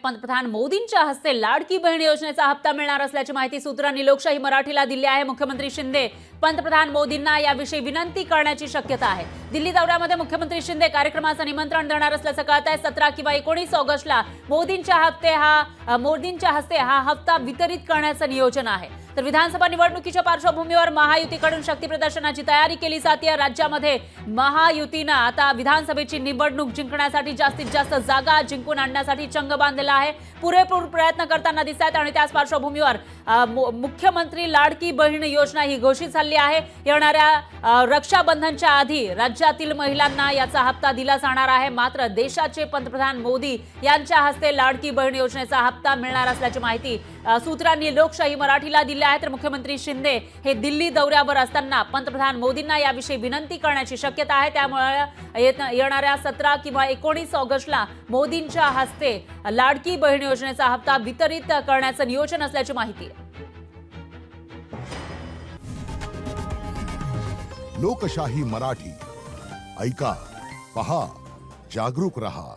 पंतप्रधान मोदींच्या हस्ते लाडकी बहीण योजनेचा हप्ता मिळणार असल्याची माहिती सूत्रांनी लोकशाही मराठीला दिली आहे। मुख्यमंत्री शिंदे पंतप्रधान मोदींना याविषयी विनंती करण्याची शक्यता आहे। दिल्ली दौऱ्यामध्ये मुख्यमंत्री शिंदे कार्यक्रमाचं निमंत्रण देणार असल्याचं कळत आहे। 17 किंवा 19 ऑगस्टला मोदींच्या हस्ते हा हप्ता वितरित करण्याचं नियोजन आहे। तर विधानसभा निवडणुकीच्या पार्श्वभूमीवर महायुतीकडून शक्ती प्रदर्शनाची तयारी केली जाते। राज्यामध्ये महायुतीनं आता विधानसभेची निवडणूक जिंकण्यासाठी जास्तीत जास्त जागा जिंकून आणण्यासाठी चंग बांधलेला आहे। पुरेपूर प्रयत्न करताना दिसतात आणि त्याच पार्श्वभूमीवर मुख्यमंत्री लाडकी बहीण योजना ही घोषित झाली आहे। येणाऱ्या रक्षाबंधनच्या आधी राज्यातील महिलांना याचा हप्ता दिला जाणार आहे। मात्र देशाचे पंतप्रधान मोदी यांच्या हस्ते लाडकी बहीण योजनेचा हप्ता मिळणार असल्याची माहिती सूत्रांनी लोकशाही मराठीला दिली आहे। तर मुख्यमंत्री शिंदे हे दिल्ली दौऱ्यावर असताना पंतप्रधान मोदींना याविषयी विनंती करण्याची शक्यता आहे। त्यामुळे येणाऱ्या 17 किंवा 19 ऑगस्टला मोदींच्या हस्ते लाडकी बहीण योजनेचा हप्ता वितरित करण्याचं नियोजन असल्याची माहिती आहे। लोकशाही मराठी ऐका, पहा, जागरूक रहा।